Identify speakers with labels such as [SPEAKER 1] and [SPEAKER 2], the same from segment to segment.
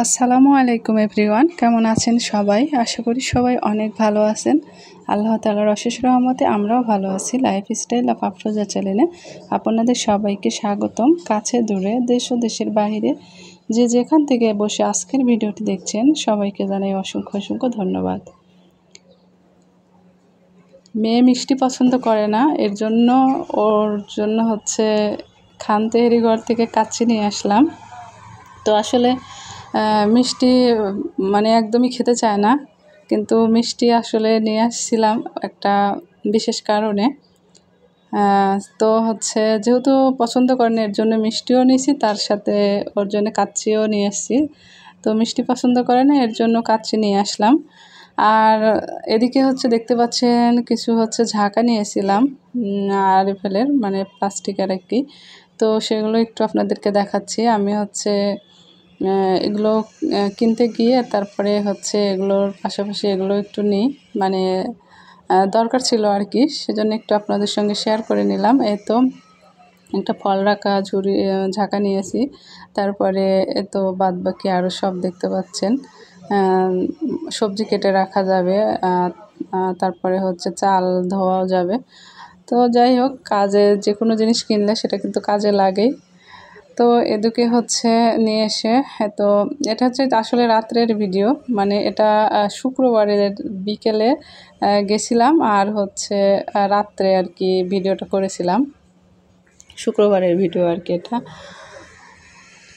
[SPEAKER 1] আসসালামু আলাইকুম এভরিওয়ান, কেমন আছেন সবাই? আশা করি সবাই অনেক ভালো আছেন। আল্লাহ তাআলার অশেষ রহমতে আমরাও ভালো আছি। লাইফস্টাইল অফ আফরোজা চ্যানেলে আপনাদের সবাইকে স্বাগতম। কাছে দূরে, দেশ ও দেশের বাইরে যে যেখান থেকে বসে আজকের ভিডিওটি দেখছেন সবাইকে জানাই অসংখ্য অসংখ্য ধন্যবাদ। মেয়ে মিষ্টি পছন্দ করে না, এর জন্য ওর জন্য খান তেহরি ঘর থেকে কাচ্চি নিয়ে আসলাম। তো আসলে মিষ্টি একদমই খেতে চায় না, কিন্তু মিষ্টি আসলে নিয়ে আসছিলাম একটা বিশেষ কারণে। তো যেহেতু পছন্দ করেন এর জন্য মিষ্টিও নিয়েছি, তার সাথে ওর জন্য কাচ্চিও নিয়ে আসছি। তো মিষ্টি পছন্দ করে না, এর জন্য কাচ্চি নিয়ে আসলাম। আর এদিকে দেখতে পাচ্ছেন কিছু ঝাঁকা নিয়েছিলাম আরএফএলের, প্লাস্টিকের আর কি। তো সেগুলো একটু আপনাদেরকে দেখাচ্ছি। আমি এগুলো কিনতে গিয়ে তারপরে এগুলোর পাশাপাশি এগুলো একটু নিই, দরকার ছিল আর কি, সেজন্য একটু আপনাদের সঙ্গে শেয়ার করে নিলাম। এই তো একটা ফল রাখা ঝাঁকা নিয়েছি। তারপরে তো বাদ বাকি আরও সব দেখতে পাচ্ছেন, সবজি কেটে রাখা যাবে, তারপরে চাল ধোয়াও যাবে। তো যাই হোক, কাজে যে কোনো জিনিস কিনলে সেটা কিন্তু কাজে লাগেই। তো এদিকে নিয়ে এসে তো এটা আসলে রাত্রের ভিডিও, এটা শুক্রবারের বিকেলে গেছিলাম, আর রাত্রে আর কি ভিডিওটা করেছিলাম, শুক্রবারের ভিডিও আর কি এটা।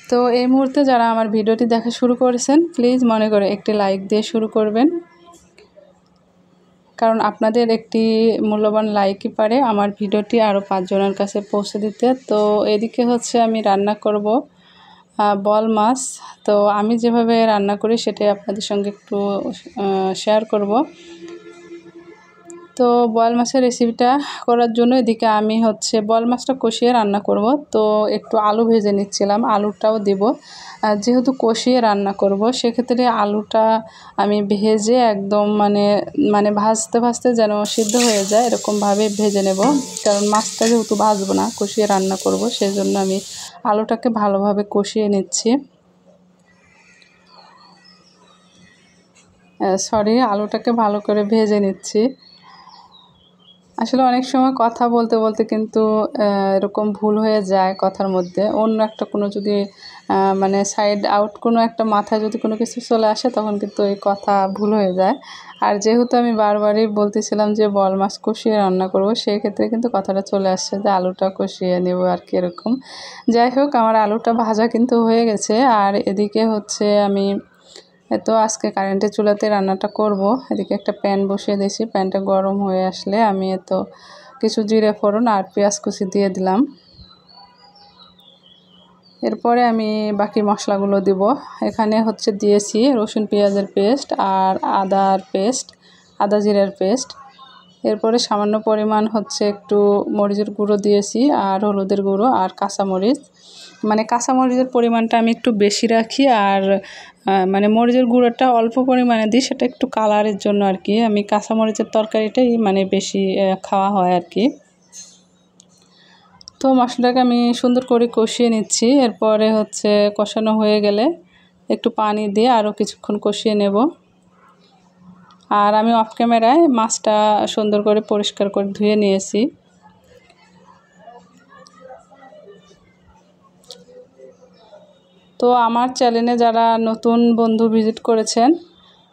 [SPEAKER 1] তো এই মুহূর্তে যারা আমার ভিডিওটি দেখা শুরু করেছেন, প্লিজ মনে করে একটি লাইক দিয়ে শুরু করবেন, কারণ আপনাদের একটি মূল্যবান লাইকই পারে আমার ভিডিওটি আরও 5 জনের কাছে পৌঁছে দিতে। তো এদিকে আমি রান্না করব বল মাছ। তো আমি যেভাবে রান্না করি সেটাই আপনাদের সঙ্গে একটু শেয়ার করব। তো বল মাছের রেসিপিটা করার জন্য এদিকে আমি বল মাছটা কষিয়ে রান্না করব। তো একটু আলু ভেজে নিচ্ছিলাম, আলুটাও দিব। যেহেতু কষিয়ে রান্না করব, সেক্ষেত্রে আলুটা আমি ভেজে একদম ভাজতে ভাজতে যেন সিদ্ধ হয়ে যায় এরকমভাবে ভেজে নেব, কারণ মাছটা যেহেতু ভাজবো না, কষিয়ে রান্না করব, সেই জন্য আমি আলুটাকে ভালোভাবে কষিয়ে নিচ্ছি। আলুটাকে ভালো করে ভেজে নিচ্ছি। আসলে অনেক সময় কথা বলতে বলতে কিন্তু এরকম ভুল হয়ে যায় কথার মধ্যে, অন্য একটা কোনো যদি সাইড আউট কোনো একটা মাথায় যদি কোনো কিছু চলে আসে, তখন কিন্তু এই কথা ভুল হয়ে যায়। আর যেহেতু আমি বারবারই বলতেছিলাম যে বল মাছ কষিয়ে রান্না করব, সেই ক্ষেত্রে কিন্তু কথাটা চলে আসছে যে আলুটা কষিয়ে নেব আর কি এরকম। যাই হোক, আমার আলুটা ভাজা কিন্তু হয়ে গেছে। আর এদিকে আমি তো আজকে কারেন্টের চুলাতে রান্নাটা করব। এদিকে একটা প্যান বসিয়ে দিয়েছি, প্যানটা গরম হয়ে আসলে আমি কিছু জিরে ফোড়ন আর পেঁয়াজ কুচি দিয়ে দিলাম। এরপরে আমি বাকি মশলাগুলো দিব। এখানে দিয়েছি রসুন পেঁয়াজের পেস্ট আর আদা জিরার পেস্ট। এরপরে সামান্য পরিমাণ একটু মরিচের গুঁড়ো দিয়েছি, আর হলুদের গুঁড়ো আর কাঁচামরিচ। কাঁচামরিচের পরিমাণটা আমি একটু বেশি রাখি, আর মরিচের গুঁড়োটা অল্প পরিমাণে দিই, সেটা একটু কালারের জন্য আর কি। আমি কাঁচামরিচের তরকারিটাই বেশি খাওয়া হয় আর কি। তো মশলাটাকে আমি সুন্দর করে কষিয়ে নিচ্ছি। এরপরে কষানো হয়ে গেলে একটু পানি দিয়ে আরও কিছুক্ষণ কষিয়ে নেব। আর আমি অফ ক্যামেরায় মাছটা সুন্দর করে পরিষ্কার করে ধুয়ে নিয়েছি। তো আমার চ্যানেলে যারা নতুন বন্ধু ভিজিট করেছেন,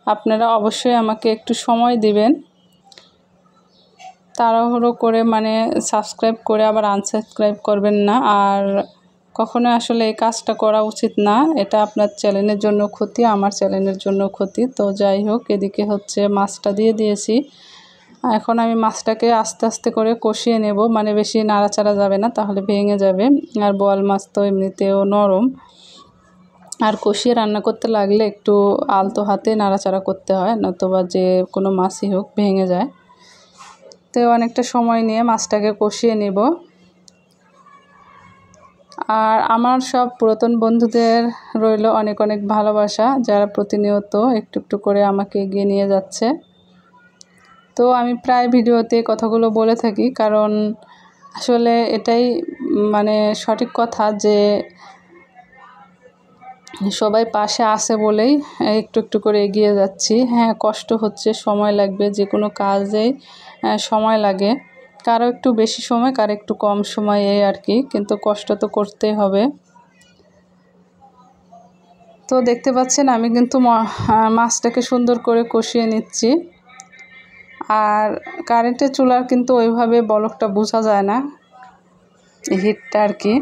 [SPEAKER 1] আপনারা অবশ্যই আমাকে একটু সময় দিবেন। তাড়াহুড়ো করে সাবস্ক্রাইব করে আবার আনসাবস্ক্রাইব করবেন না। আর কখনো আসলে এই কাজটা করা উচিত না, এটা আপনার চ্যানেলের জন্য ক্ষতি, আমার চ্যানেলের জন্য ক্ষতি। তো যাই হোক, এদিকে মাছটা দিয়ে দিয়েছি। এখন আমি মাছটাকে আস্তে আস্তে করে কষিয়ে নেব, বেশি নাড়াচাড়া যাবে না, তাহলে ভেঙে যাবে। আর বোয়াল মাছ তো এমনিতেও নরম, আর কষিয়ে রান্না করতে লাগলে একটু আলতো হাতে নাড়াচাড়া করতে হয়, নতুবা যে কোনো মাছই হোক ভেঙে যায়। তো অনেকটা সময় নিয়ে মাছটাকে কষিয়ে নেব। আর আমার সব পুরাতন বন্ধুদের রইল অনেক অনেক ভালোবাসা, যারা প্রতিনিয়ত একটু একটু করে আমাকে এগিয়ে নিয়ে যাচ্ছে। তো আমি প্রায় ভিডিওতে কথাগুলো বলে থাকি, কারণ আসলে এটাই সঠিক কথা, যে সবাই পাশে আছে বলেই একটু একটু করে এগিয়ে যাচ্ছি। হ্যাঁ, কষ্ট হচ্ছে, সময় লাগবে, যে কোনো কাজেই সময় লাগে, কারো একটু বেশি সময়, কারো একটু কম সময়, এই আর কি, কিন্তু কষ্ট তো করতেই হবে। তো দেখতে পাচ্ছেন আমি কিন্তু মাছটাকে সুন্দর করে কষিয়ে নিচ্ছি। আর কারেন্টের চুলার কিন্তু ওইভাবে বলকটা বোঝা যায় না, হিটটা আর কি।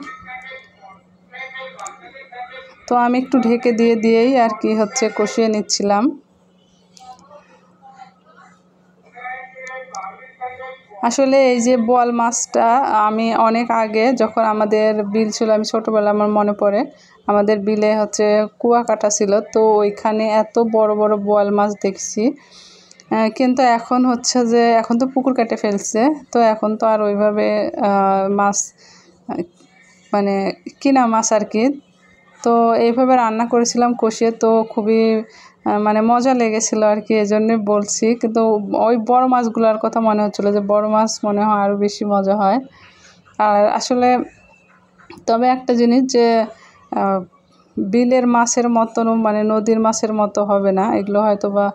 [SPEAKER 1] তো আমি একটু ঢেকে দিয়েই আর কি হচ্ছে কষিয়ে নিচ্ছিলাম। আসলে এই যে বোয়াল মাছটা আমি অনেক আগে যখন আমাদের বিল ছিল, আমি ছোটোবেলা আমার মনে পড়ে আমাদের বিলে হচ্ছে কুয়াকাটা ছিল, তো ওইখানে এত বড় বড় বোয়াল মাছ দেখছি। কিন্তু এখন হচ্ছে যে এখন তো পুকুর কেটে ফেলছে, তো এখন তো আর ওইভাবে মাছ মানে কিনা মাছ আর কি। তো এইভাবে রান্না করেছিলাম কষিয়ে, তো খুবই মানে মজা লেগেছিলো আর কি, এজন্যই বলছি। কিন্তু ওই বড় মাছগুলোর কথা মনে হচ্ছিলো যে বড় মাছ মনে হয় আরও বেশি মজা হয়। আর আসলে তবে একটা জিনিস যে বিলের মাছের মতনও মানে নদীর মাছের মতো হবে না এগুলো, হয়তো বা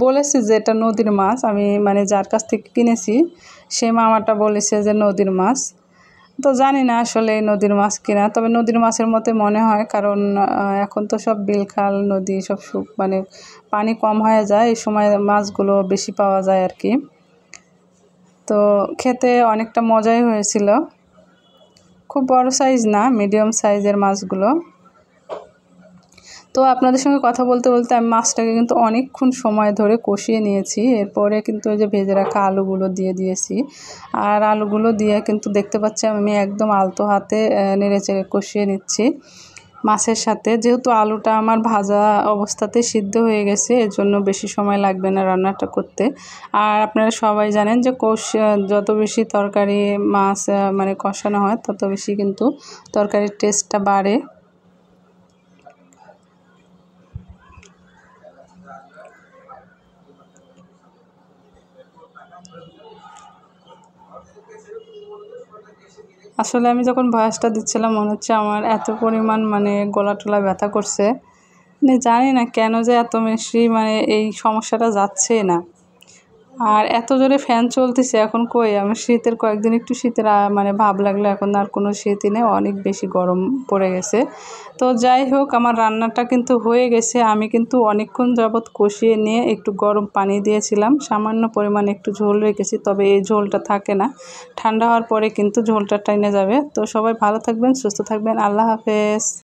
[SPEAKER 1] বলেছি যে এটা নদীর মাছ, আমি মানে যার কাছ থেকে কিনেছি সে মামাটা বলেছে যে নদীর মাছ। তো জানি না আসলে নদীর মাছ কিনা, তবে নদীর মাছের মতো মনে হয়, কারণ এখন তো সব বিল খাল নদী সব মানে পানি কম হয়ে যায়, এই সময় মাছগুলো বেশি পাওয়া যায় আর কি। তো খেতে অনেকটা মজাই হয়েছিল, খুব বড় সাইজ না, মিডিয়াম সাইজের মাছগুলো। তো আপনাদের সঙ্গে কথা বলতে বলতে আমি মাছটাকে কিন্তু অনেকক্ষণ সময় ধরে কষিয়ে নিয়েছি। এরপরে কিন্তু ওই যে ভেজে রাখা আলুগুলো দিয়ে দিয়েছি, আর আলুগুলো দিয়ে কিন্তু দেখতে পাচ্ছি আমি একদম আলতো হাতে নেড়েচেড়ে কষিয়ে নিচ্ছি মাছের সাথে। যেহেতু আলুটা আমার ভাজা অবস্থাতে সিদ্ধ হয়ে গেছে, এর জন্য বেশি সময় লাগবে না রান্নাটা করতে। আর আপনারা সবাই জানেন যে যত বেশি তরকারি মাছ মানে কষানো হয় তত বেশি কিন্তু তরকারির টেস্টটা বাড়ে। আসলে আমি যখন ভয়েসটা দিচ্ছিলাম মনে হচ্ছে আমার এত পরিমাণ মানে গলা টলা ব্যথা করছে, মানে জানি না কেন যে এত বেশি মানে এই সমস্যাটা যাচ্ছে না। আর এত জোরে ফ্যান চলতেছে, এখন কই আমার শীতের কয়েকদিন একটু শীতের মানে ভাব লাগলো, এখন আর কোনো শীতই নেই, অনেক বেশি গরম পড়ে গেছে। তো যাই হোক, আমার রান্নাটা কিন্তু হয়ে গেছে। আমি কিন্তু অনেকক্ষণ যাবৎ কষিয়ে নিয়ে একটু গরম পানি দিয়েছিলাম, সামান্য পরিমাণে একটু ঝোল রেখেছি, তবে এই ঝোলটা থাকে না, ঠান্ডা হওয়ার পরে কিন্তু ঝোলটা টেনে যাবে। তো সবাই ভালো থাকবেন, সুস্থ থাকবেন, আল্লাহ হাফেজ।